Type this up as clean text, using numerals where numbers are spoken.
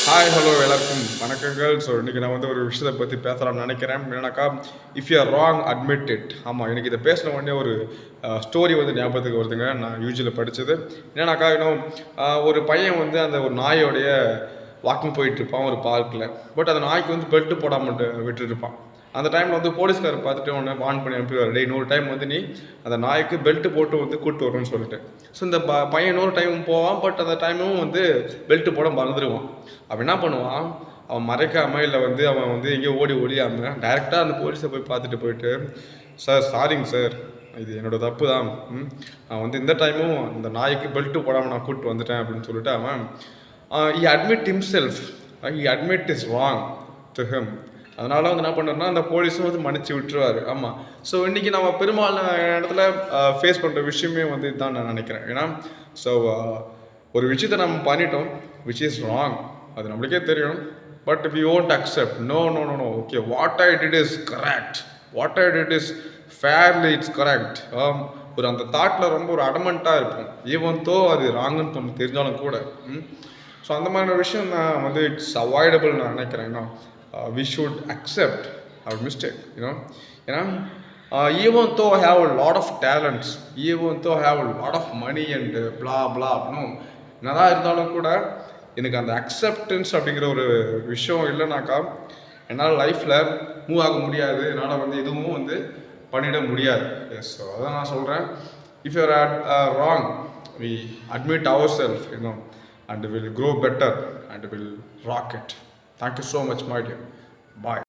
Hi hello எல்லாருக்கும் வணக்கங்கள். So இன்றைக்கி நான் வந்து ஒரு விஷயத்தை பற்றி பேசலாம்னு நினைக்கிறேன். என்னன்னாக்கா, if you are wrong admit it. ஆமாம், எனக்கு இதை பேசின உடனே ஒரு ஸ்டோரி வந்து ஞாபகத்துக்கு வருதுங்க. நான் யூஜியில் படித்தது என்னன்னாக்கா, இன்னும் ஒரு பையன் வந்து அந்த ஒரு நாயோடைய வாக்கிங் போயிட்டுருப்பான் ஒரு பார்க்கில். பட் அந்த நாய்க்கு வந்து பெல்ட்டு போடாமல் விட்டுருப்பான். அந்த டைமில் வந்து போலீஸ்காரர் பார்த்துட்டு உடனே வான் பண்ணி அனுப்பிடுவார், டே இன்னொரு டைம் வந்து நீ அந்த நாய்க்கு பெல்ட்டு போட்டு வந்து கூப்பிட்டு வரணும்னு சொல்லிட்டு. ஸோ இந்த பையன் இன்னொரு டைம் போவான். பட் அந்த டைமும் வந்து பெல்ட்டு போட மறந்துடுவான். அவன் என்ன பண்ணுவான், அவன் மறைக்காமல் இல்லை வந்து அவன் வந்து எங்கேயோ ஒளியாமல் டைரெக்டாக அந்த போலீஸை போய் பார்த்துட்டு போயிட்டு, சார் சாரிங்க சார், இது என்னோடய தப்பு தான். நான் வந்து இந்த டைமும் அந்த நாய்க்கு பெல்ட்டு போடாமல் நான் கூப்பிட்டு வந்துட்டேன் அப்படின்னு சொல்லிட்டு அவன் he admit himself, he admit is wrong to him. அதனால் வந்து என்ன பண்ணுறோன்னா அந்த போலீஸும் வந்து மன்னிச்சு விட்டுருவார். ஆமாம். ஸோ இன்றைக்கி நம்ம பெரும்பாலான இடத்துல ஃபேஸ் பண்ணுற விஷயமே வந்து இதுதான் நான் நினைக்கிறேன். ஏன்னா ஸோ ஒரு விஷயத்தை நம்ம பண்ணிட்டோம் விச் இஸ் ராங், அது நம்மளுக்கே தெரியும். But we won't accept, no no no no, okay, what I did is correct, what I did is fairly, it's correct. ஒரு அந்த தாட்டில் ரொம்ப ஒரு அடமெண்ட்டாக இருக்கும், ஈவன் தோ அது ராங்குன்னு நம்ம தெரிஞ்சாலும் கூட. ஸோ அந்த மாதிரியான விஷயம் நான் வந்து இட்ஸ் அவாய்டபிள் நான் நினைக்கிறேன். ஏன்னா we should accept our mistake, ஏன்னா even though I have a lot of talents, even though I have a lot of money and blah blah, என்னதான் இருந்தாலும் கூட எனக்கு அந்த அக்செப்டன்ஸ் அப்படிங்கிற ஒரு விஷயம் இல்லைனாக்கா என்னால் லைஃப்பில் மூவ் ஆக முடியாது, என்னால் வந்து எதுவும் வந்து பண்ணிட முடியாது. எஸ், ஸோ அதான் நான் சொல்கிறேன். If you're wrong, we admit our self, and will grow better and will rock it. Thank you so much, my dear. Bye.